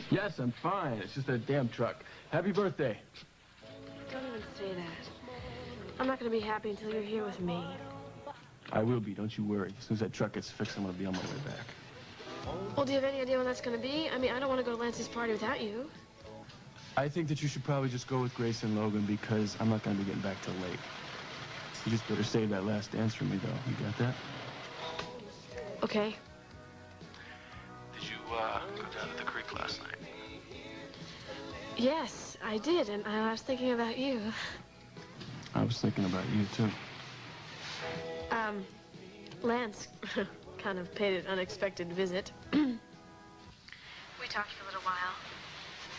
Yes, I'm fine. It's just that damn truck. Happy birthday. Don't even say that. I'm not going to be happy until you're here with me. I will be, don't you worry. As soon as that truck gets fixed, I'm going to be on my way back. Well, do you have any idea when that's going to be? I mean, I don't want to go to Lance's party without you. I think that you should probably just go with Grace and Logan because I'm not going to be getting back till late. You just better save that last dance for me, though. You got that? Okay. Did you, go down to the creek last night? Yes, I did, and I was thinking about you. I was thinking about you, too. Lance kind of paid an unexpected visit. We talked for a little while.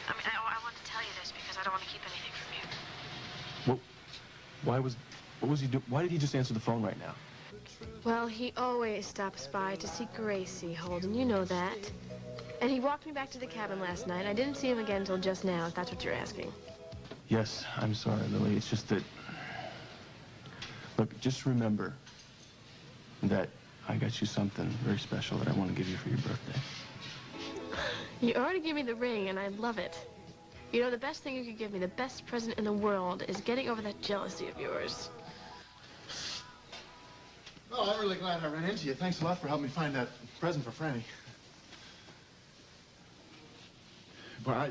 I mean, I wanted to tell you this because I don't want to keep anything from you. Well, what was he doing? Why did he just answer the phone right now? Well, he always stops by to see Gracie, Holden. You know that. And he walked me back to the cabin last night. I didn't see him again until just now, if that's what you're asking. Yes, I'm sorry, Lily. It's just that... Look, just remember that I got you something very special that I want to give you for your birthday. You already gave me the ring, and I love it. You know, the best thing you could give me, the best present in the world, is getting over that jealousy of yours. Oh, I'm really glad I ran into you. Thanks a lot for helping me find that present for Franny. But I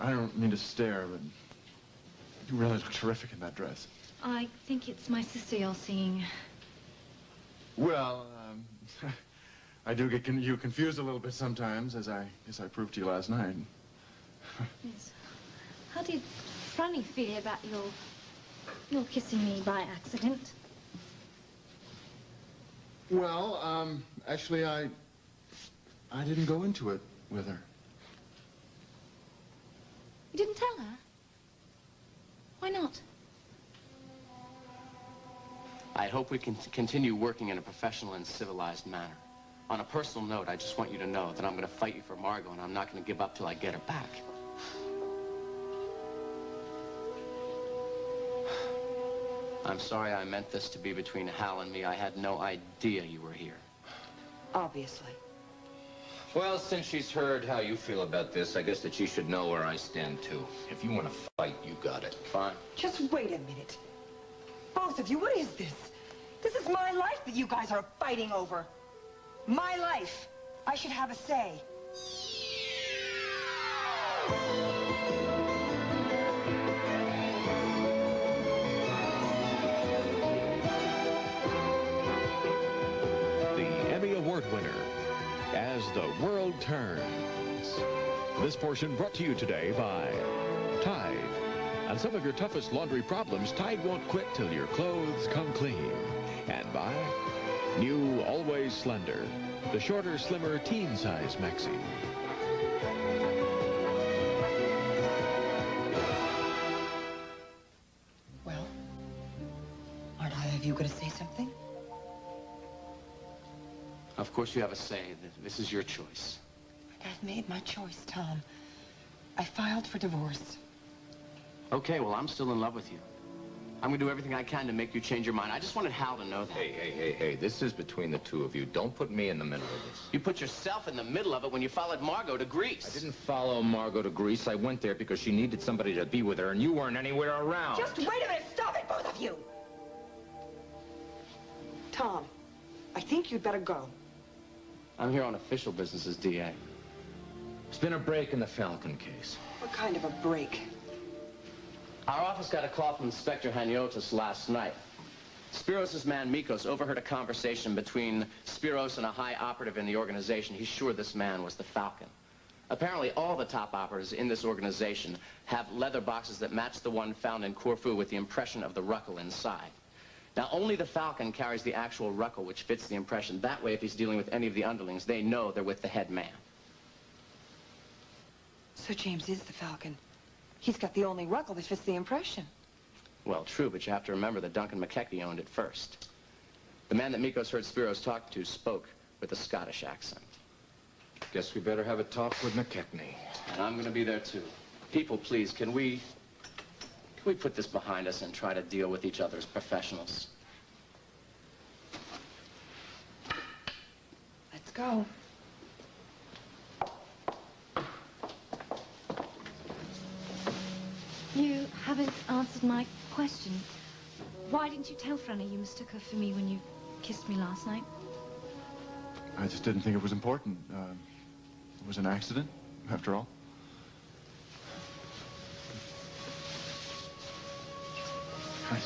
don't mean to stare, but you really look terrific in that dress. I think it's my sister you're seeing. Well, I do get you confused a little bit sometimes, as I proved to you last night. Yes. How did Franny feel about your kissing me by accident? Well, actually, I didn't go into it with her. You didn't tell her? Why not? I hope we can continue working in a professional and civilized manner. On a personal note, I just want you to know that I'm going to fight you for Margot, and I'm not going to give up till I get her back. I'm sorry I meant this to be between Hal and me. I had no idea you were here. Obviously. Well, since she's heard how you feel about this, I guess that she should know where I stand, too. If you want to fight, you got it. Fine. Just wait a minute. Both of you, what is this? This is my life that you guys are fighting over. My life. I should have a say. The Emmy Award winner, As the World Turns. This portion brought to you today by Tide. On some of your toughest laundry problems, Tide won't quit till your clothes come clean. And by new Always Slender, the shorter, slimmer, teen-size maxi. Well, aren't either of you going to say something? Of course you have a say. This is your choice. I've made my choice, Tom. I filed for divorce. Okay, well, I'm still in love with you. I'm going to do everything I can to make you change your mind. I just wanted Hal to know that. Hey, this is between the two of you. Don't put me in the middle of this. You put yourself in the middle of it when you followed Margot to Greece. I didn't follow Margot to Greece. I went there because she needed somebody to be with her, and you weren't anywhere around. Just wait a minute. Stop it, both of you. Tom, I think you'd better go. I'm here on official business as DA. There's been a break in the Falcon case. What kind of a break? Our office got a call from Inspector Hanyotis last night. Spiros' man, Mikos, overheard a conversation between Spiros and a high operative in the organization. He's sure this man was the Falcon. Apparently, all the top operatives in this organization have leather boxes that match the one found in Corfu with the impression of the ruckle inside. Now, only the Falcon carries the actual ruckle, which fits the impression. That way, if he's dealing with any of the underlings, they know they're with the head man. So James is the Falcon. He's got the only ruckle that fits the impression. Well, true, but you have to remember that Duncan McKechnie owned it first. The man that Mikos heard Spiros talk to spoke with a Scottish accent. Guess we better have a talk with McKechnie. And I'm going to be there, too. People, please, can we put this behind us and try to deal with each other as professionals? Let's go. answered my question. Why didn't you tell Franny you mistook her for me when you kissed me last night? I just didn't think it was important. It was an accident, after all.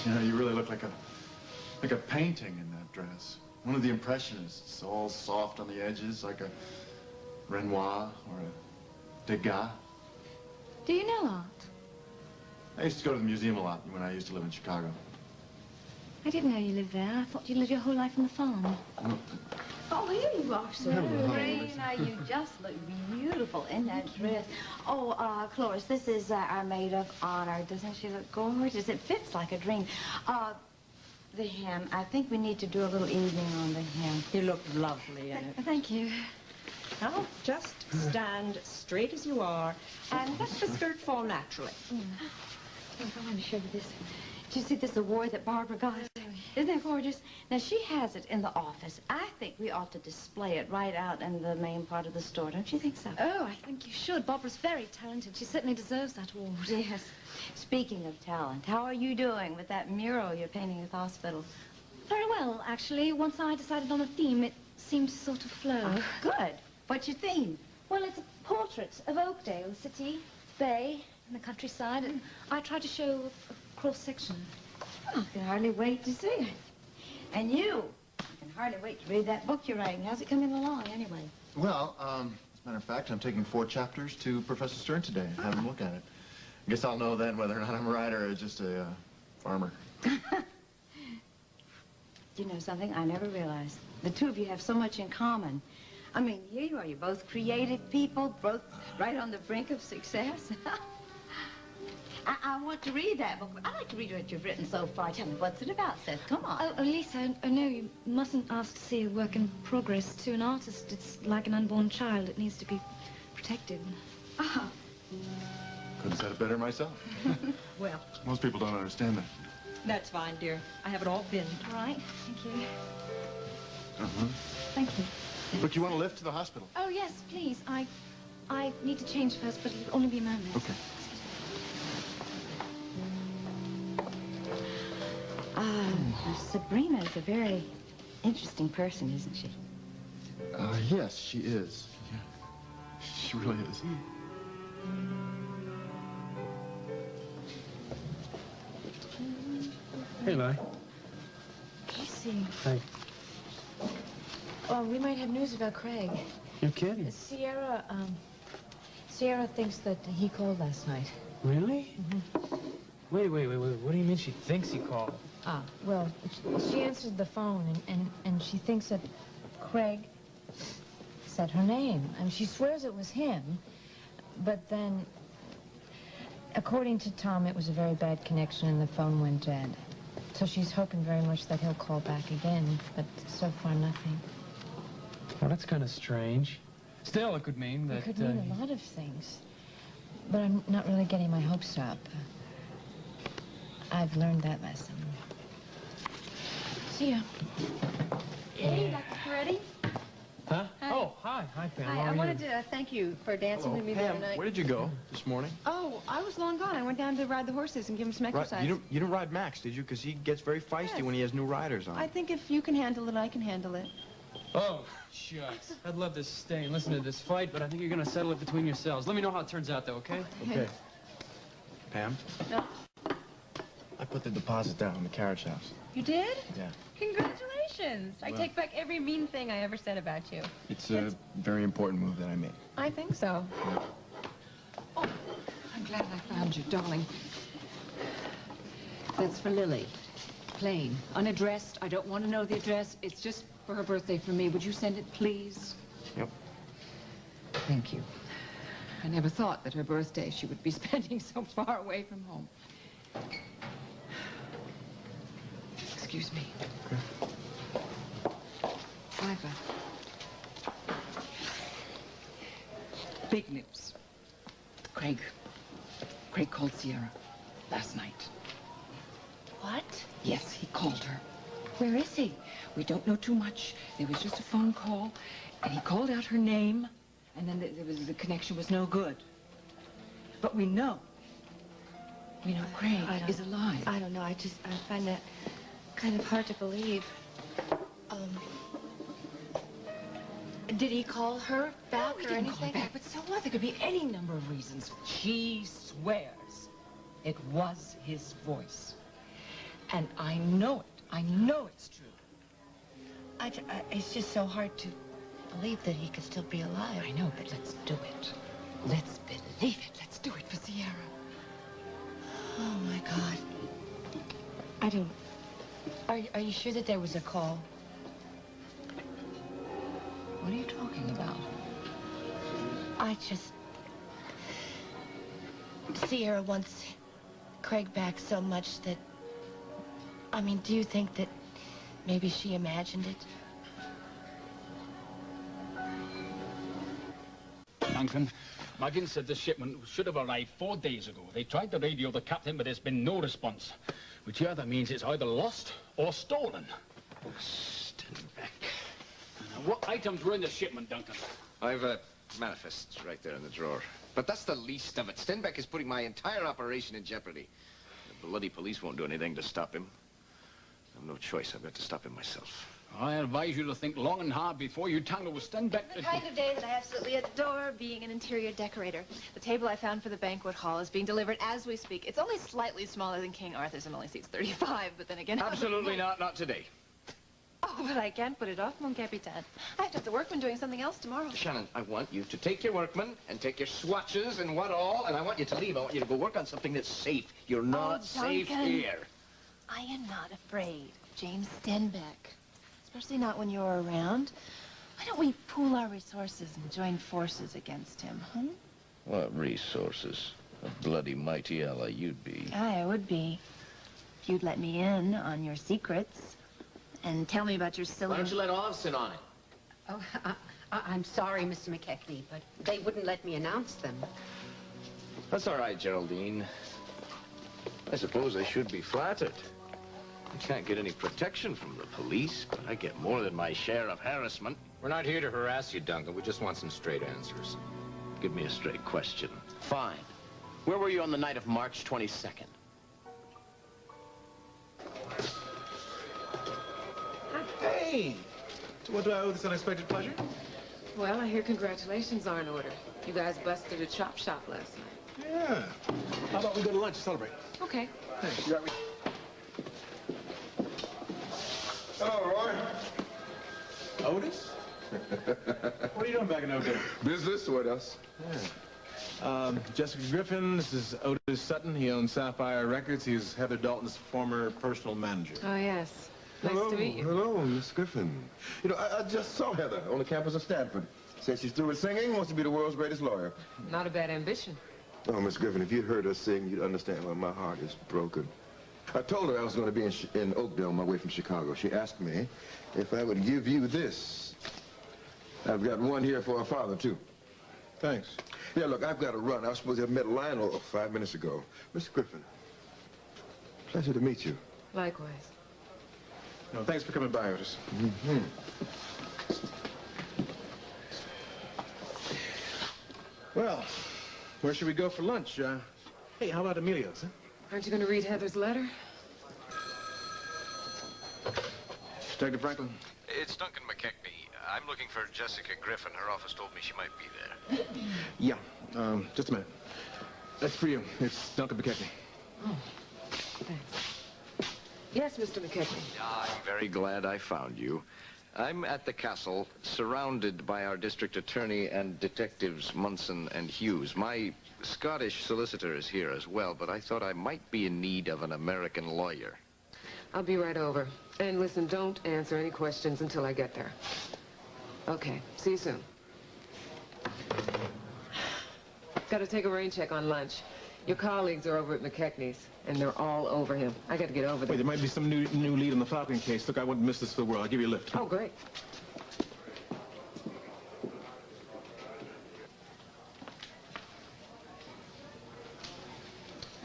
You know, you really look like a painting in that dress. One of the Impressionists, all soft on the edges, like a Renoir or a Degas. Do you know art? I used to go to the museum a lot when I used to live in Chicago. I didn't know you lived there. I thought you lived your whole life on the farm. Oh, here you are, Serena. You just look beautiful in that dress. Oh, Cloris, this is our maid of honor. Doesn't she look gorgeous? It fits like a dream. The hem. I think we need to do a little evening on the hem. You look lovely in it. Thank you. Now, just stand straight as you are and let the skirt fall naturally. I want to show you this. Did you see this award that Barbara got? Isn't that gorgeous? Now, she has it in the office. I think we ought to display it right out in the main part of the store. Don't you think so? Oh, I think you should. Barbara's very talented. She certainly deserves that award. Yes. Speaking of talent, how are you doing with that mural you're painting at the hospital? Very well, actually. Once I decided on a theme, it seemed to sort of flow. Oh, good. What's your theme? Well, it's a portrait of Oakdale, the city, the bay, and the countryside. And I tried to show a cross-section. Oh, I can hardly wait to see it. And you? I can hardly wait to read that book you're writing. How's it coming along, anyway? Well, as a matter of fact, I'm taking 4 chapters to Professor Stern today. Have him look at it. I guess I'll know then whether or not I'm a writer or just a farmer. You know something? I never realized. The two of you have so much in common. I mean, here you are. You're both creative people, both right on the brink of success. I want to read that book. I'd like to read what you've written so far. Tell me, what's it about, Seth? Come on. Oh, Lisa, no, you mustn't ask to see a work in progress. To an artist, it's like an unborn child. It needs to be protected. Oh. Couldn't have said it better myself. Well, Most people don't understand that. that's fine, dear. I have it all pinned. All right, thank you. Uh-huh. Thank you. Look, you want a lift to the hospital? Oh, yes, please. I need to change first, but it'll only be a moment. Okay. Sabrina's a very interesting person, isn't she? Yes, she is. Yeah. She really is. Hey, Larry. Casey. Hey. Well, we might have news about Craig. You're kidding. Sierra thinks that he called last night. Really? Mm-hmm. Wait. What do you mean she thinks he called? Well, she answered the phone, and she thinks that Craig said her name. And she swears it was him, but then, according to Tom, it was a very bad connection and the phone went dead. So she's hoping very much that he'll call back again, but so far nothing. Well, that's kind of strange. Still, it could mean that... It could mean a lot of things, but I'm not really getting my hopes up. I've learned that lesson. See ya. Hey, Dr. Peretti. Huh? Hi. Oh, hi, Pam. Hi, How I are wanted you? to thank you for dancing with me the other night. Where did you go this morning? Oh, I was long gone. I went down to ride the horses and give him some Right, exercise. you didn't ride Max, did you? Because he gets very feisty Yes. when he has new riders on. I think if you can handle it, I can handle it. Oh, shucks. I'd love to stay and listen to this fight, but I think you're going to settle it between yourselves. Let me know how it turns out, though, okay? Okay. Pam? No. I put the deposit down in the carriage house. You did? Yeah. Congratulations. I Well- take back every mean thing I ever said about you. It's a very important move that I made. I think so. Oh, I'm glad I found you, darling. That's for Lily. Plain, unaddressed. I don't want to know the address. It's just for her birthday for me. Would you send it, please? Yep. Thank you. I never thought that her birthday she would be spending so far away from home. Excuse me. I've big news. Craig called Sierra last night. What? Yes, he called her. Where is he? We don't know too much. There was just a phone call, and he called out her name, and then the connection was no good. But we know You know, Craig is alive. I don't know. I find that kind of hard to believe. Did he call her back He or didn't call anything? her back, but so what? There could be any number of reasons. She swears it was his voice. And I know it. I know it's true. It's just so hard to believe that he could still be alive. I know, but let's do it. Let's believe it. Let's do it for Sierra. Oh, my God. I don't... Are you sure that there was a call? What are you talking about? Sierra wants Craig back so much that... I mean, do you think that maybe she imagined it? Duncan, Muggins said the shipment should have arrived 4 days ago. They tried to radio the captain, but there's been no response, which either means it's either lost or stolen. Stenbeck. What items were in the shipment, Duncan? I've manifests right there in the drawer. But that's the least of it. Stenbeck is putting my entire operation in jeopardy. The bloody police won't do anything to stop him. I've no choice. I've got to stop him myself. I advise you to think long and hard before you tangle with Stenbeck. The kind of day that I absolutely adore being an interior decorator. The table I found for the banquet hall is being delivered as we speak. It's only slightly smaller than King Arthur's and only seats 35, but then again... Absolutely not. Not today. Oh, but I can't put it off, mon capitaine. I have to have the workmen doing something else tomorrow. Shannon, I want you to take your workmen and take your swatches and what all, and I want you to leave. I want you to go work on something that's safe. You're not safe here. I am not afraid of James Stenbeck. Especially not when you're around. Why don't we pool our resources and join forces against him, huh? What resources? A bloody mighty ally you'd be. I would be. If you'd let me in on your secrets and tell me about your silly... Why don't you let Olive sit on it? Oh, I'm sorry, Mr. McKechnie, but they wouldn't let me announce them. That's all right, Geraldine. I suppose I should be flattered. I can't get any protection from the police, but I get more than my share of harassment. We're not here to harass you, Duncan. We just want some straight answers. Give me a straight question. Fine. Where were you on the night of March 22nd? Hey! To what do I owe this unexpected pleasure? Well, I hear congratulations are in order. You guys busted a chop shop last night. Yeah. How about we go to lunch to celebrate? Okay. Thanks. You got me. Hello, Roy. Otis? What are you doing back in Oakdale? Business, what else? Yeah. Jessica Griffin, this is Otis Sutton. He owns Sapphire Records. He's Heather Dalton's former personal manager. Oh, yes. Nice to meet you. Hello, Miss Griffin. You know, I just saw Heather on the campus of Stanford. Said she's through with singing, wants to be the world's greatest lawyer. Not a bad ambition. Oh, Miss Griffin, if you'd heard her sing, you'd understand why my heart is broken. I told her I was going to be in Oakdale on my way from Chicago. She asked me if I would give you this. I've got one here for her father, too. Thanks. Yeah, look, I've got to run. I was supposed to have met Lionel 5 minutes ago. Miss Griffin, pleasure to meet you. Likewise. No, thanks for coming by, Otis. Mm-hmm. Well, where should we go for lunch? Hey, how about Emilio's, huh? Aren't you going to read Heather's letter? Detective Franklin. It's Duncan McKechnie. I'm looking for Jessica Griffin. Her office told me she might be there. Yeah, just a minute. That's for you. It's Duncan McKechnie. Oh, thanks. Yes, Mr. McKechnie. I'm very glad I found you. I'm at the castle, surrounded by our district attorney and detectives Munson and Hughes. My Scottish solicitor is here as well, but I thought I might be in need of an American lawyer. I'll be right over. And listen, don't answer any questions until I get there. Okay, see you soon. Got to take a rain check on lunch. Your colleagues are over at McKechnie's, and they're all over him. I got to get over there. Wait, there might be some new lead on the Falcon case. Look, I wouldn't miss this for the world. I'll give you a lift. Oh, great.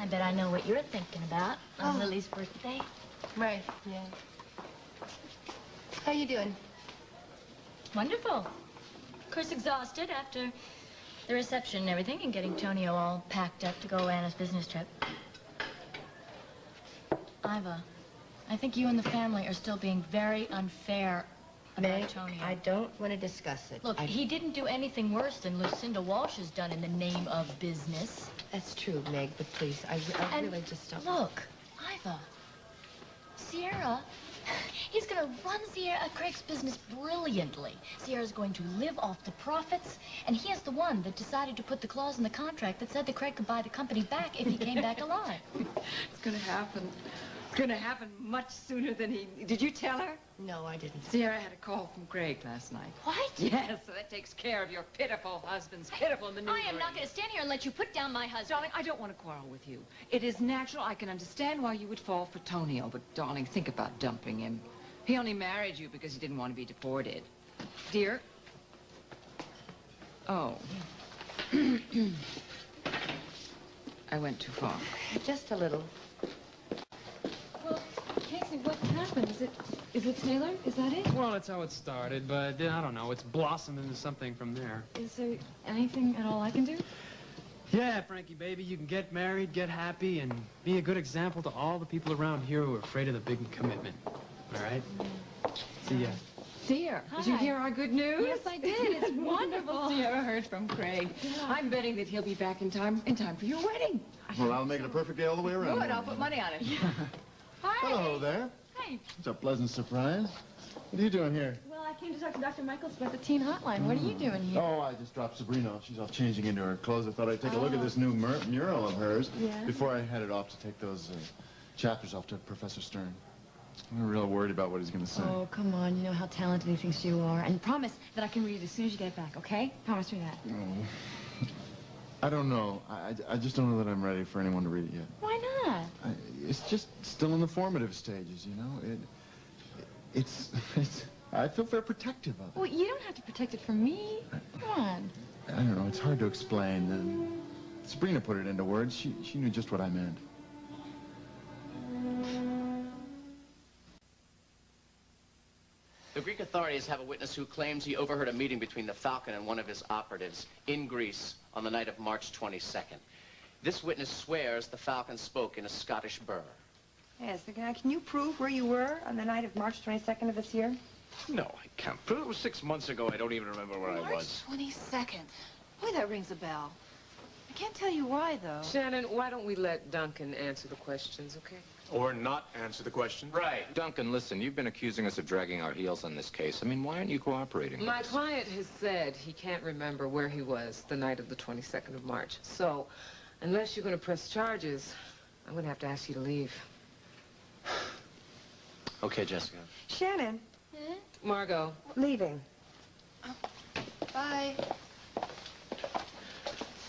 I bet I know what you're thinking about on Lily's birthday. Right, yeah. How you doing? Wonderful. Of course, exhausted after the reception and everything and getting Tonio all packed up to go Anna's business trip. Iva, I think you and the family are still being very unfair about Meg, Tony. I don't want to discuss it. Look, he didn't do anything worse than Lucinda Walsh has done in the name of business. That's true, Meg, but please, I really just don't... Look, Iva, Sierra, he's going to run Craig's business brilliantly. Sierra's going to live off the profits, and he is the one that decided to put the clause in the contract that said that Craig could buy the company back if he came back alive. It's going to happen. It's going to happen much sooner than he... Did you tell her? No, I didn't. Sierra had a call from Craig last night. What? Yes, so that takes care of your pitiful husband's pitiful maneuvering. I am not going to stand here and let you put down my husband. Darling, I don't want to quarrel with you. It is natural. I can understand why you would fall for Tonio, but, darling, think about dumping him. He only married you because he didn't want to be deported. Dear? Oh. I went too far. Just a little. Well, Casey, what happened? Is it Taylor? Is that it? Well, that's how it started, but I don't know. It's blossomed into something from there. Is there anything at all I can do? Yeah, Frankie, baby, you can get married, get happy, and be a good example to all the people around here who are afraid of the big commitment. All right? See ya. Dear, did you hear our good news? Yes, I did. It's wonderful. Sierra heard from Craig. Yeah. I'm betting that he'll be back in time for your wedding. Well, I'll make it a perfect day all the way around. Good, I'll put money on it. Hi. Hello there. Hey. It's a pleasant surprise. What are you doing here? Well, I came to talk to Dr. Michaels about the teen hotline. What are you doing here? Oh, I just dropped Sabrina off. She's off changing into her clothes. I thought I'd take a look at this new mural of hers before I headed off to take those chapters off to Professor Stern. I'm real worried about what he's going to say. Oh, come on. You know how talented he thinks you are. And promise that I can read it as soon as you get back, okay? Promise me that. Oh. I don't know. I just don't know that I'm ready for anyone to read it yet. Why not? It's just still in the formative stages, you know? It's I feel very protective of it. Well, you don't have to protect it from me. Come on. I don't know. It's hard to explain. Sabrina put it into words. She knew just what I meant. The Greek authorities have a witness who claims he overheard a meeting between the Falcon and one of his operatives in Greece on the night of March 22nd. This witness swears the Falcon spoke in a Scottish burr. Yes, can you prove where you were on the night of March 22nd of this year? No, I can't prove it. Was 6 months ago. I don't even remember where I was. March 22nd. Boy, that rings a bell. I can't tell you why, though. Shannon, why don't we let Duncan answer the questions, okay? Or not answer the question. Right. Duncan, listen, you've been accusing us of dragging our heels on this case. I mean, why aren't you cooperating? My client has said he can't remember where he was the night of the 22nd of March. So, unless you're going to press charges, I'm going to have to ask you to leave. Okay, Jessica. Shannon. Margot. Leaving. Oh. Bye.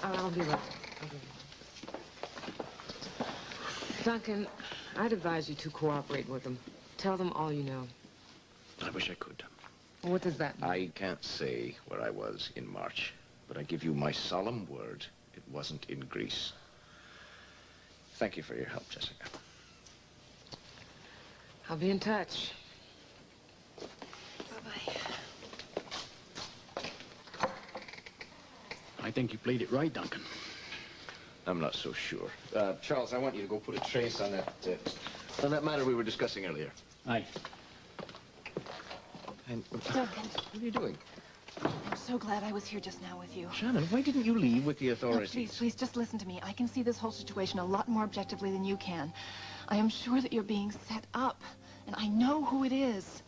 I'll be right. Duncan, I'd advise you to cooperate with them. Tell them all you know. I wish I could. What does that mean? I can't say where I was in March, but I give you my solemn word it wasn't in Greece. Thank you for your help, Jessica. I'll be in touch. Bye-bye. I think you played it right, Duncan. I'm not so sure. Charles, I want you to go put a trace on that matter we were discussing earlier. Aye. And, Duncan. What are you doing? I'm so glad I was here just now with you. Shannon, why didn't you leave with the No, authorities? please, just listen to me. I can see this whole situation a lot more objectively than you can. I am sure that you're being set up, and I know who it is.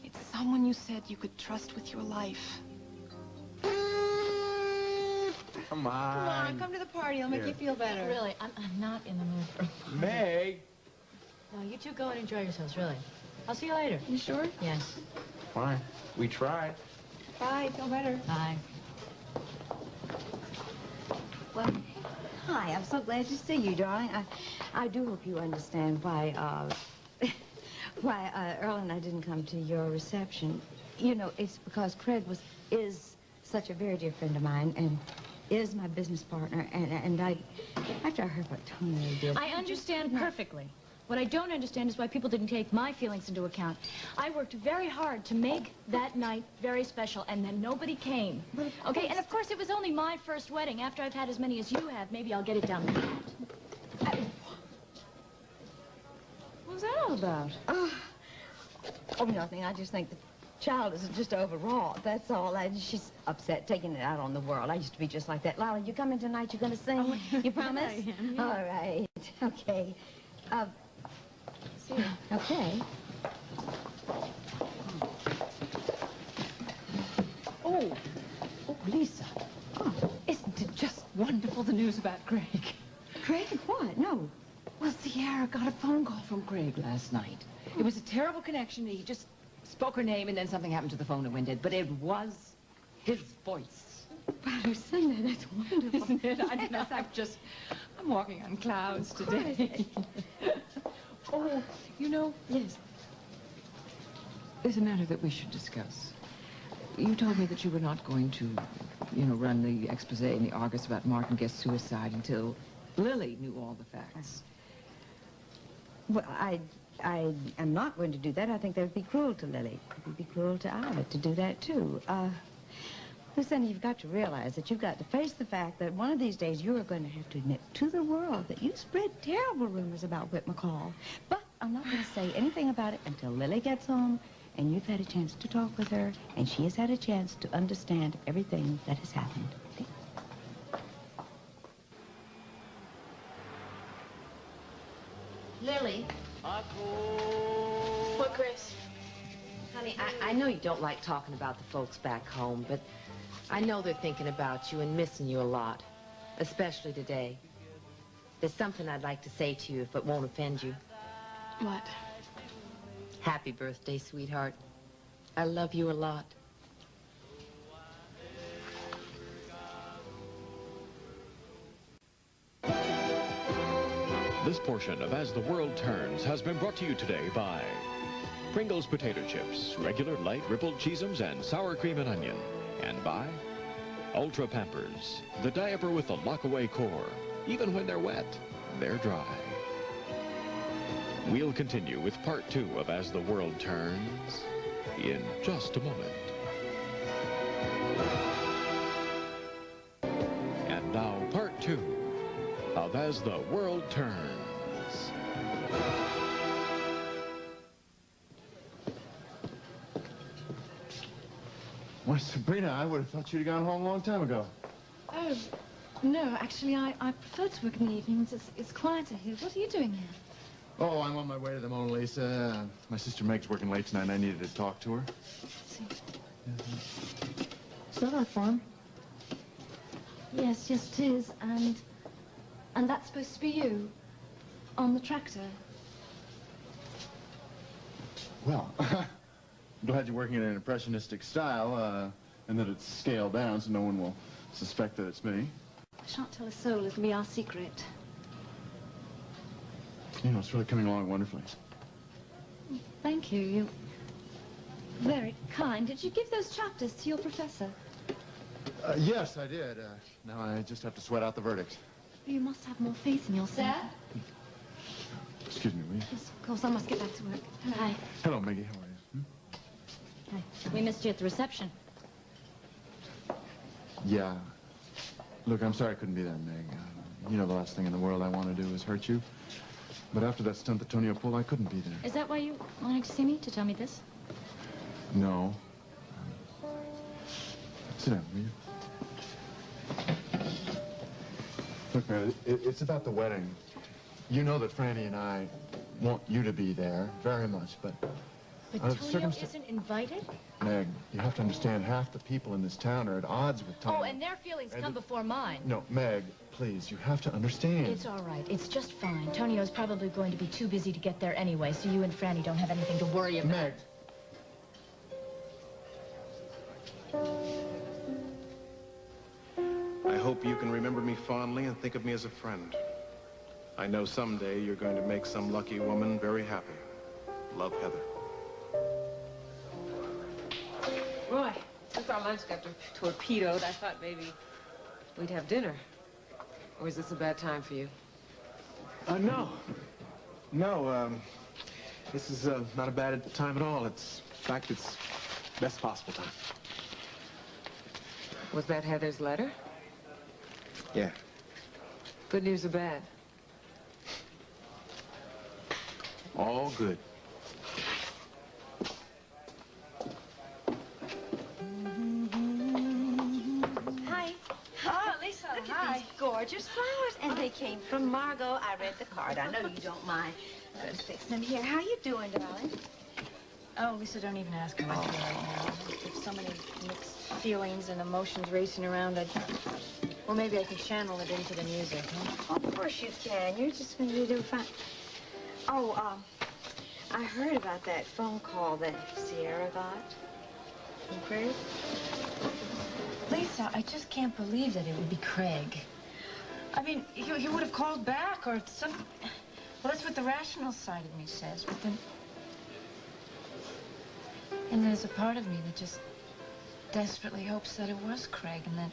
It's someone you said you could trust with your life. Come on. Come on, come to the party. I'll make you feel better. Really, I'm not in the mood for... Meg! No, you two go and enjoy yourselves, really. I'll see you later. You sure? Yes. Fine. We tried. Bye, feel better. Bye. Well, hi, I'm so glad to see you, darling. I do hope you understand why, Earl and I didn't come to your reception. You know, it's because Craig is such a very dear friend of mine and is my business partner, and after I heard what Tony did... I understand perfectly. What I don't understand is why people didn't take my feelings into account. I worked very hard to make that night very special, and then nobody came. Okay, and of course it was only my first wedding. After I've had as many as you have, maybe I'll get it down pat. What's that all about? Oh, nothing. I just think the child is just overwrought. That's all. She's upset, taking it out on the world. I used to be just like that. Lila, you coming tonight? You're going to sing? Oh, you promise? I am, yeah. All right. Okay. See you. Okay. Oh, Lisa. Oh, isn't it just wonderful, the news about Craig? Craig? What? No. Well, Sierra got a phone call from Craig last night. It was a terrible connection. He just spoke her name, and then something happened to the phone and went dead. But it was his voice. Wow, Lucinda, that's wonderful. Isn't it? I know. I'm walking on clouds today. Oh, you know. Yes. There's a matter that we should discuss. You told me that you were not going to, you know, run the expose in the Argus about Martin Guest's suicide until Lily knew all the facts. Well, I am not going to do that. I think that would be cruel to Lily. It would be cruel to Atwt to do that, too. Lucinda, you've got to realize that you've got to face the fact that one of these days you are going to have to admit to the world that you spread terrible rumors about Whit McCall. But I'm not going to say anything about it until Lily gets home and you've had a chance to talk with her and she has had a chance to understand everything that has happened. Okay? Lily. What, Grace? Honey, I know you don't like talking about the folks back home, but I know they're thinking about you and missing you a lot, especially today. There's something I'd like to say to you if it won't offend you. What? Happy birthday, sweetheart. I love you a lot. This portion of As the World Turns has been brought to you today by Pringles Potato Chips, regular light rippled cheesums and sour cream and onion. And by Ultra Pampers, the diaper with the lock-away core. Even when they're wet, they're dry. We'll continue with part 2 of As the World Turns in just a moment. And now part 2 of As the World Turns. Why, Sabrina, I would have thought you'd have gone home a long time ago. Oh, no, actually, I prefer to work in the evenings. It's quieter here. What are you doing here? Oh, I'm on my way to the Mona Lisa. My sister Meg's working late tonight, and I needed to talk to her. See. Is that our farm? Yes, it is. And that's supposed to be you on the tractor. Well, I'm glad you're working in an impressionistic style, and that it's scaled down so no one will suspect that it's me. I shan't tell a soul. It'll be our secret. You know, it's really coming along wonderfully. Thank you. You're very kind. Did you give those chapters to your professor? Yes, I did. Now I just have to sweat out the verdict. You must have more faith in yourself. Dad? Excuse me, will you? Yes, of course. I must get back to work. Hi. Hello, Maggie. How are you? Hi. We missed you at the reception. Yeah. Look, I'm sorry I couldn't be there, Meg. You know the last thing in the world I want to do is hurt you. But after that stunt that Tonio pulled, I couldn't be there. Is that why you wanted to see me, to tell me this? No. Sit down, will you? Look, man, it's about the wedding. You know that Franny and I want you to be there very much, but... But Tonio isn't invited? Meg, you have to understand half the people in this town are at odds with Tonio. Oh, and their feelings come before mine. No, Meg, please, you have to understand. It's all right. It's just fine. Tonio's probably going to be too busy to get there anyway, so you and Franny don't have anything to worry about. Meg. I hope you can remember me fondly and think of me as a friend. I know someday you're going to make some lucky woman very happy. Love, Heather. Roy, since our lunch got torpedoed, I thought maybe we'd have dinner. Or is this a bad time for you? No. No, this is not a bad time at all. In fact, it's best possible time. Was that Heather's letter? Yeah. Good news or bad? All good. Hi. Oh, Lisa, look at these gorgeous flowers. And they came from Margot. I read the card. I know you don't mind. I'm going to fix them here. How you doing, darling? Oh, Lisa, don't even ask how I feel right now. There's so many mixed feelings and emotions racing around. Well, maybe I can channel it into the music, huh? Of course you can. You're just going to do fine. Oh, I heard about that phone call that Sierra got from Craig. Lisa, I just can't believe that it would be Craig. I mean, he would have called back or some... Well, that's what the rational side of me says, but then... And there's a part of me that just desperately hopes that it was Craig and that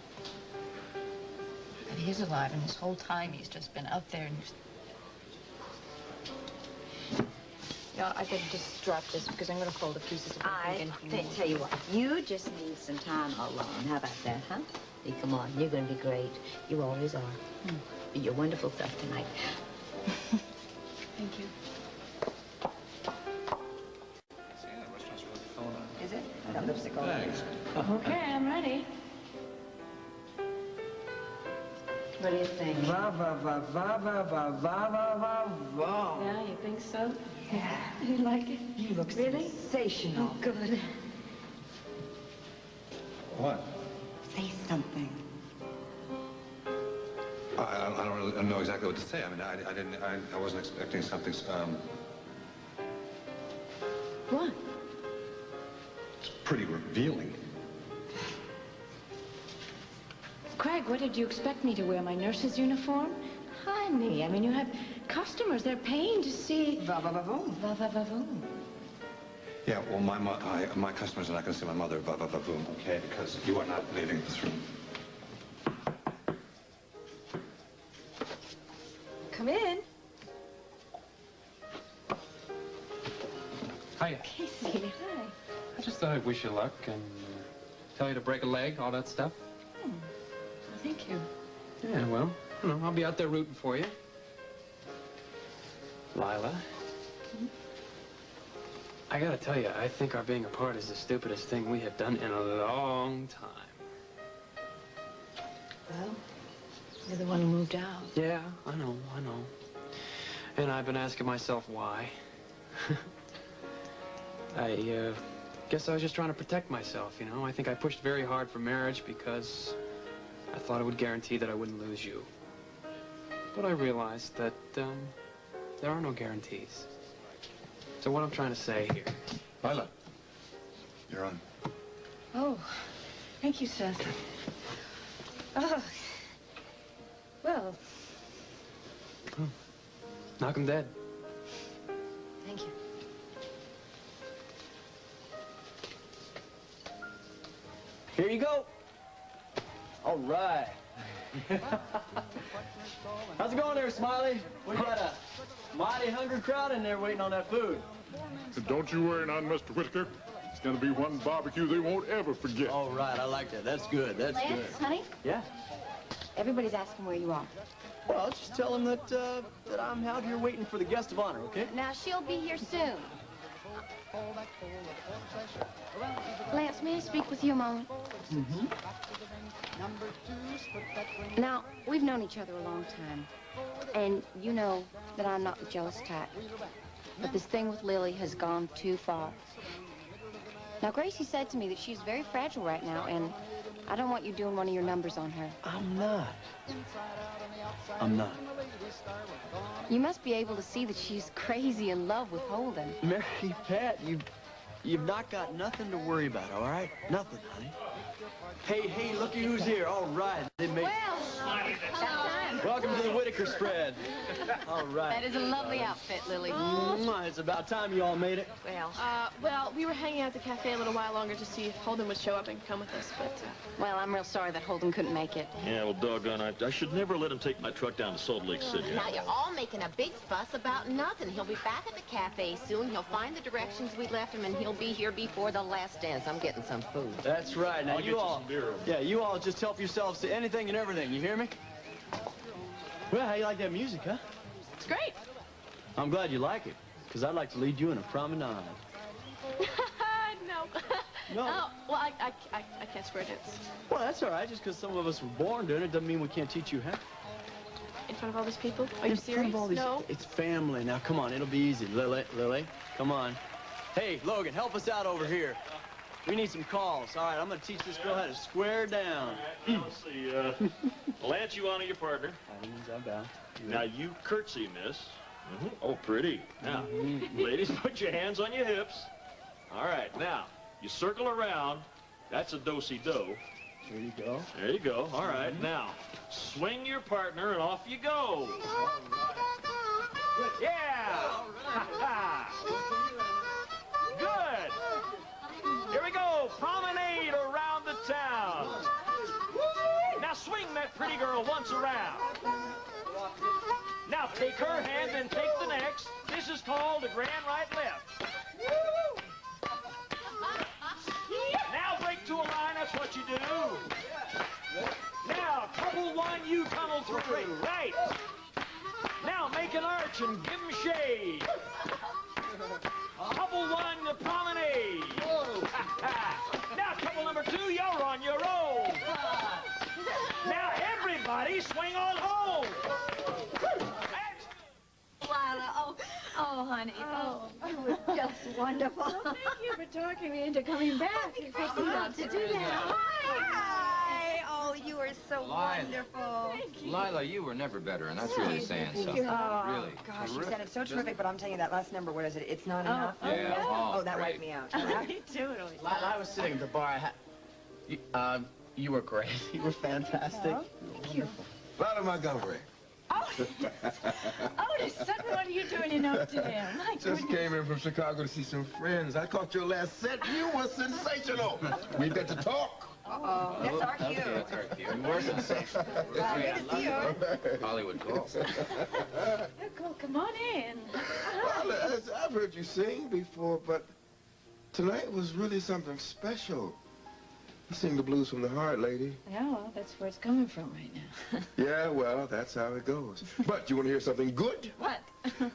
he is alive, and this whole time he's just been out there and just... Yeah, I better just drop this because I'm going to fold the pieces of Tell you what, you just need some time alone. How about that, huh? Hey, come on, you're going to be great. You always are. Be your wonderful self tonight. Thank you. Is it? I got lipstick all Thanks. Okay, I'm ready. What do you think? Va, va, va, va, va, va, va, va, va, va. Yeah, you think so? Yeah. You like it? You look Really? sensational. Oh, good. What? Say something. I don't really know exactly what to say. I mean, I wasn't expecting something, What? it's pretty revealing. Craig, what did you expect me to wear? My nurse's uniform? Honey, I mean, you have customers. They're paying to see... Va, va, va, voom. Va, va, va, voom. Yeah, well, my customers are not going to see my mother, va, va, va, boom, okay? Because you are not leaving this room. Come in. Hiya. Casey, hi. I just thought I'd wish you luck and tell you to break a leg, all that stuff. Well, thank you. Yeah, well, you know, I'll be out there rooting for you. Lila. I gotta tell you, I think our being apart is the stupidest thing we have done in a long time. Well, you're the one who moved out. Yeah, I know. And I've been asking myself why. I guess I was just trying to protect myself, you know? I think I pushed very hard for marriage because I thought it would guarantee that I wouldn't lose you. But I realized that there are no guarantees. So what I'm trying to say here... Lila, you're on. Oh, thank you, Seth. Oh, well... Oh. Knock 'em dead. Thank you. Here you go. All right. How's it going there, Smiley? We got a mighty hungry crowd in there waiting on that food. Don't you worry now, Mr. Whitaker. It's gonna be one barbecue they won't ever forget. All right, I like that. That's good. That's Lance, good. honey, Yeah. everybody's asking where you are. Well, just tell them that I'm out here waiting for the guest of honor, okay? Now, she'll be here soon. Lance, may I speak with you a moment? Mm-hmm. Now, we've known each other a long time, and you know that I'm not the jealous type. But this thing with Lily has gone too far. Now, Gracie said to me that she's very fragile right now, and I don't want you doing one of your numbers on her. I'm not. I'm not. You must be able to see that she's crazy in love with Holden. Mary Pat, you've not got nothing to worry about, all right? Nothing, honey. Hey, looky who's here. All right. They made... Welcome to the Whitaker spread. All right. That is a lovely outfit, Lily. It's about time you all made it. Well, we were hanging out at the cafe a little while longer to see if Holden would show up and come with us, but... Well, I'm real sorry that Holden couldn't make it. Yeah, well, doggone, I should never let him take my truck down to Salt Lake City. Now you're all making a big fuss about nothing. He'll be back at the cafe soon. He'll find the directions we left him, and he'll be here before the last dance. I'm getting some food. That's right. Now, I'll get you some beer. Yeah, you all just help yourselves to anything and everything. You hear me? Well, how you like that music, huh? It's great. I'm glad you like it. Because I'd like to lead you in a promenade. No. No. Oh, well, I can't square dance. Well, that's all right. Just because some of us were born doing it doesn't mean we can't teach you how. In front of all these people? Are you In front serious? of all these, No. It's family. Now, come on. It'll be easy. Lily, come on. Hey, Logan, help us out over here. We need some calls. All right, I'm going to teach this girl how to square down. Let's see, Lance, you honor your partner. I bow. Now, you curtsy, miss. Oh, pretty. Now, ladies, put your hands on your hips. All right, now, you circle around. That's a do-si-do. There you go. There you go. All right, now, swing your partner and off you go. Yeah! Good! Here we go, promenade around the town. Now swing that pretty girl once around. Now take her hand and take the next. This is called a grand right left. Now break to a line, that's what you do. Now, couple one, you tunnel through. Right. Now make an arch and give him shade. Couple one, the promenade. Now, couple number two, you're on your own. Now, everybody swing on home. Lila, oh, honey, you were just wonderful. Well, thank you for talking me into coming back. You're fixing not to do that. Hi. Oh, you are so wonderful. Thank you. Lila, you were never better, and that's really saying something. Oh, Really. gosh, you said it's so terrific, but I'm telling you, that last number, what is it? It's not enough? Yeah. Oh, that great. wiped me out. Totally. I was sitting at the bar. You were great. You were fantastic. Oh, thank you. Lila Montgomery. Otis, son, what are you doing in Oakdale? My Just came in from Chicago to see some friends. I caught your last set. You were sensational. We've got to talk. Uh-oh. That's our cue. Okay, that's our cue. You were sensational. Good to see you. Hollywood calls. Well, come on in. Lila, I've heard you sing before, but tonight was really something special. You sing the blues from the heart, lady. Yeah, well, that's where it's coming from right now. Yeah, well, that's how it goes. But you want to hear something good? What?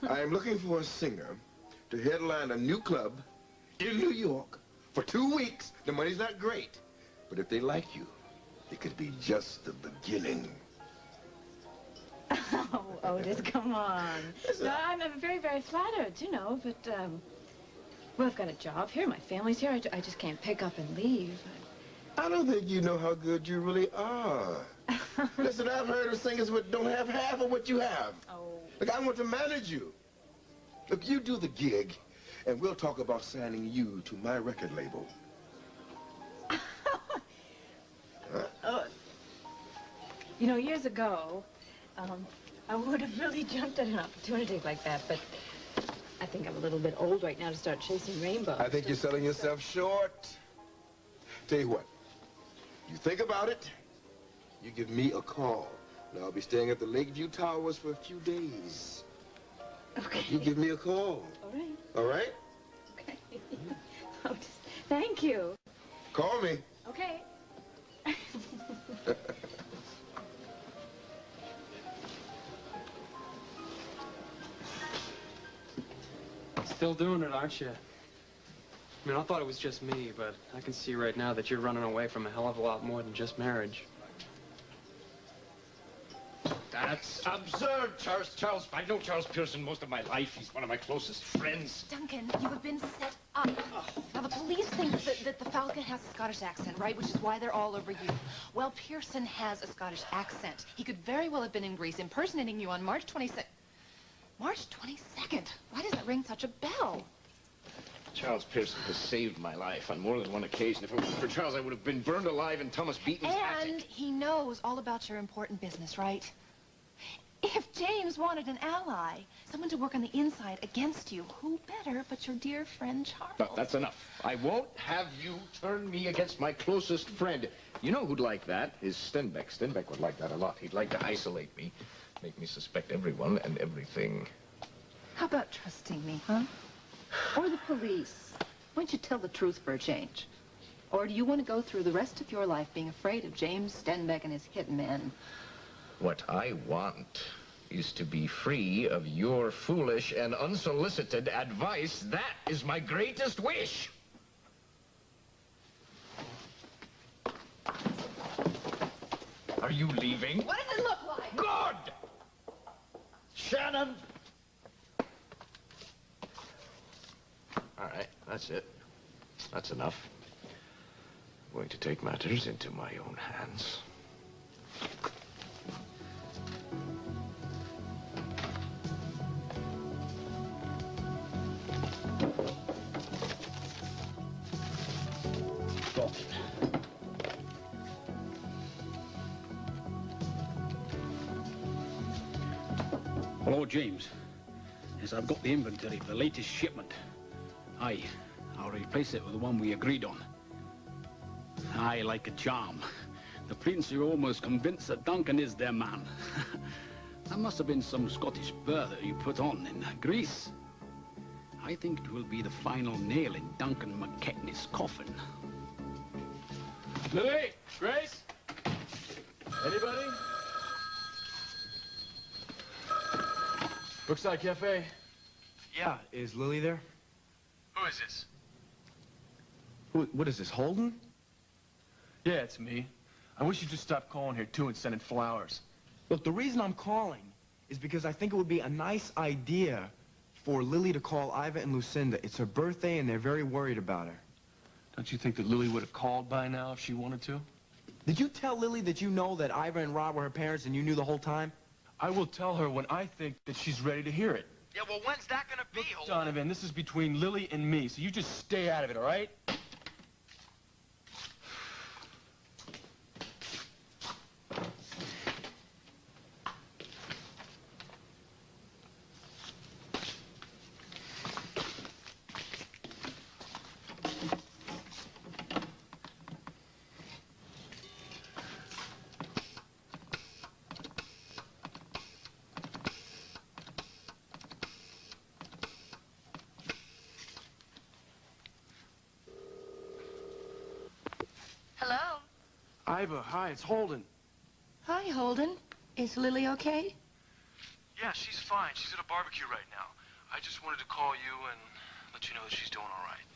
I am looking for a singer to headline a new club in New York for 2 weeks. The money's not great, but if they like you, it could be just the beginning. Oh, Otis, come on. No, I'm very, very flattered, you know, but, well, I've got a job here. My family's here. I just can't pick up and leave. I don't think you know how good you really are. Listen, I've heard of singers who don't have half of what you have. Oh. Look, I want to manage you. Look, you do the gig, and we'll talk about signing you to my record label. You know, years ago, I would have really jumped at an opportunity like that, but I think I'm a little bit old right now to start chasing rainbows. I think you're selling yourself short. Tell you what, you think about it, you give me a call. Now, I'll be staying at the Lakeview Towers for a few days. Okay. You give me a call. All right. All right? Okay. Otis, thank you. Call me. Okay. Still doing it, aren't you? I mean, I thought it was just me, but I can see right now that you're running away from a hell of a lot more than just marriage. That's absurd, Charles. I know Charles Pearson most of my life. He's one of my closest friends. Duncan, you have been set up. Now, the police think that the Falcon has a Scottish accent, right? Which is why they're all over you. Well, Pearson has a Scottish accent. He could very well have been in Greece impersonating you on March 22nd. March 22nd? Why does that ring such a bell? Charles Pearson has saved my life on more than one occasion. If it wasn't for Charles, I would have been burned alive in Thomas Beaton's attic. And he knows all about your important business, right? If James wanted an ally, someone to work on the inside against you, who better but your dear friend Charles? But that's enough. I won't have you turn me against my closest friend. You know who'd like that is Stenbeck. Stenbeck would like that a lot. He'd like to isolate me, make me suspect everyone and everything. How about trusting me, huh? Or the police? Why don't you tell the truth for a change? Or do you want to go through the rest of your life being afraid of James Stenbeck and his hitmen? What I want is to be free of your foolish and unsolicited advice. That is my greatest wish. Are you leaving? What does it look like? Good! Shannon! All right, that's it. That's enough. I'm going to take matters into my own hands. Hello, James. Yes, I've got the inventory for the latest shipment. Aye, I'll replace it with the one we agreed on. Aye, like a charm. The Prince is almost convinced that Duncan is their man. That must have been some Scottish burr that you put on in Greece. I think it will be the final nail in Duncan McKechnie's coffin. Lily? Grace? Anybody? Brookside Cafe. Yeah, is Lily there? Who is this? What is this, Holden? Yeah, it's me. I wish you'd just stop calling here, too, and sending flowers. Look, the reason I'm calling is because I think it would be a nice idea for Lily to call Iva and Lucinda. It's her birthday, and they're very worried about her. Don't you think that Lily would have called by now if she wanted to? Did you tell Lily that you know that Iva and Rob were her parents and you knew the whole time? I will tell her when I think that she's ready to hear it. Yeah, well, when's that gonna be, Look, Donovan, this is between Lily and me, so you just stay out of it, all right? Hello? Iva, hi, it's Holden. Hi, Holden. Is Lily okay? Yeah, she's fine. She's at a barbecue right now. I just wanted to call you and let you know that she's doing all right.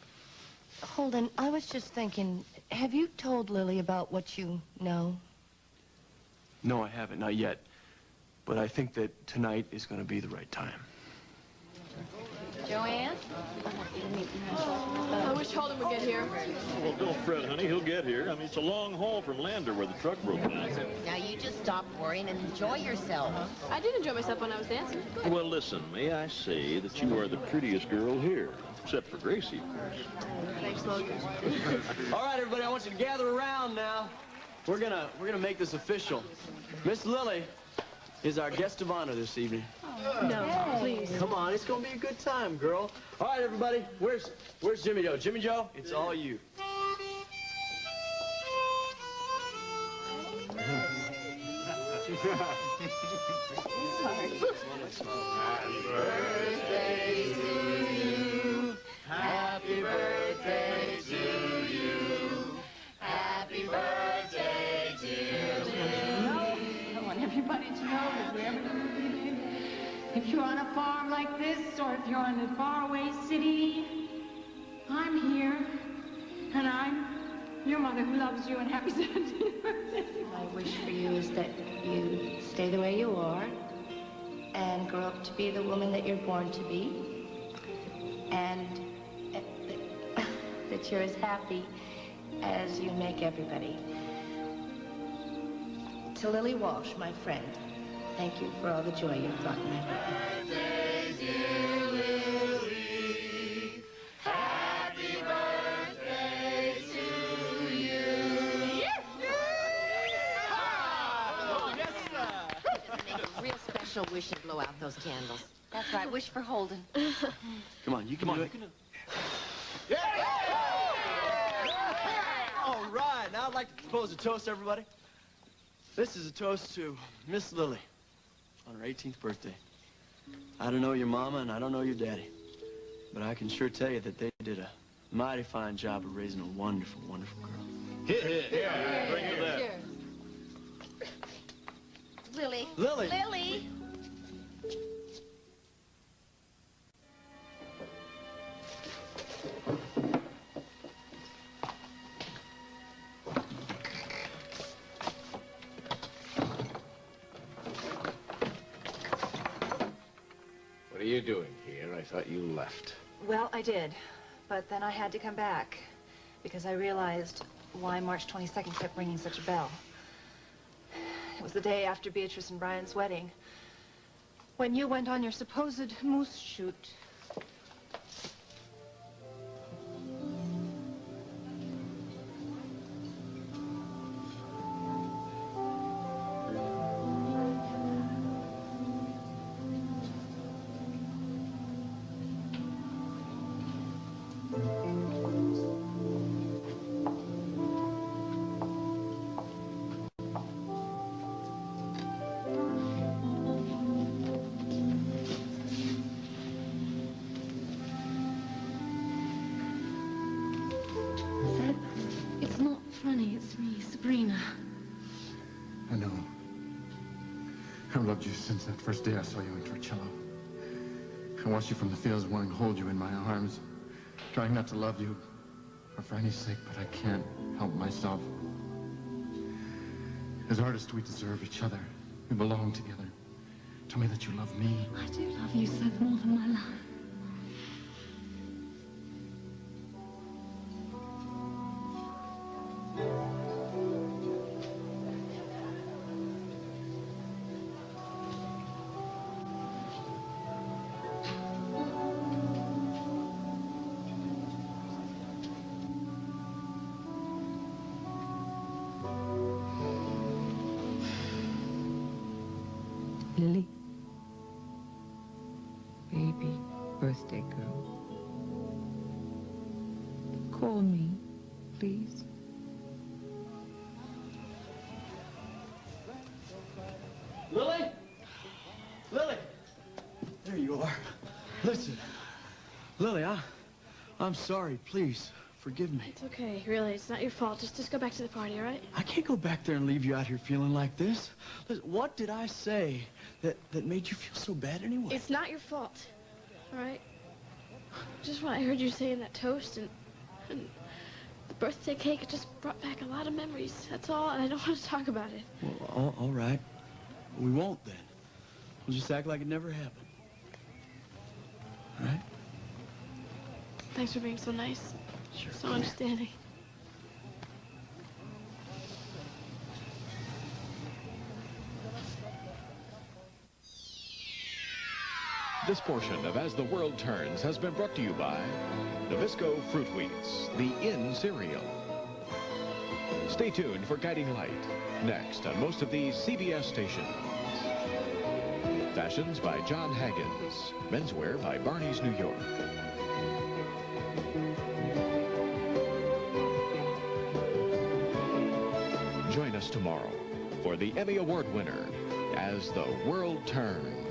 Holden, I was just thinking, have you told Lily about what you know? No, I haven't, not yet. But I think that tonight is going to be the right time. Joanne? I wish Holden would get here. Well, don't fret, honey. He'll get here. I mean, it's a long haul from Lander where the truck broke down. Now, you just stop worrying and enjoy yourself. I did enjoy myself when I was dancing. Well, listen, may I say that you are the prettiest girl here, except for Gracie, of course. Thanks, Logan. All right, everybody, I want you to gather around now. We're gonna make this official. Miss Lily is our guest of honor this evening. No, please. Come on, it's gonna be a good time, girl. All right, everybody, where's Jimmy Joe? Jimmy Joe, it's all you. Happy birthday to you. Happy birthday to you. Happy birthday, dear Lily. I want everybody to know that wherever you live, if you're on a farm like this, or if you're in a faraway city, I'm here, and I'm your mother who loves you, and happy 17th birthday. My wish for you is that you stay the way you are and grow up to be the woman that you're born to be, and that you're as happy as you make everybody. To Lily Walsh, my friend, thank you for all the joy you've brought in my life. Birthday, dear Lily. Happy birthday to you. Make a real special wish and blow out those candles. That's right. Wish for Holden. Come on, you can do it. All right, now I'd like to propose a toast, everybody. This is a toast to Miss Lily on her 18th birthday. I don't know your mama and I don't know your daddy, but I can sure tell you that they did a mighty fine job of raising a wonderful, wonderful girl. Yeah. Drink to that. Lily. Lily. Lily. you doing here? I thought you left. Well, I did. But then I had to come back because I realized why March 22nd kept ringing such a bell. It was the day after Beatrice and Brian's wedding, when you went on your supposed moose shoot. It's not funny, it's me, Sabrina. I know. I've loved you since that first day I saw you in Torcello. I watched you from the fields wanting to hold you in my arms, trying not to love you, or for any sake, but I can't help myself. As artists, we deserve each other. We belong together. Tell me that you love me. I do love you, Seth, more than my life. Lily? Baby birthday girl. Call me, please. Lily? Lily! There you are. Listen, Lily, I'm sorry. Please, forgive me. It's okay, really. It's not your fault. Just go back to the party, all right? I can't go back there and leave you out here feeling like this. Listen, what did I say that made you feel so bad anyway? It's not your fault, all right? Just what I heard you say in that toast and the birthday cake, it just brought back a lot of memories. That's all, and I don't want to talk about it. Well, all right. We won't then. We'll just act like it never happened. All right? Thanks for being so nice. Sure. So understanding. This portion of As the World Turns has been brought to you by Nabisco Fruit Wheats, the In cereal. Stay tuned for Guiding Light, next on most of these CBS stations. Fashions by John Haggins. Menswear by Barney's New York. Join us tomorrow for the Emmy Award winner, As the World Turns.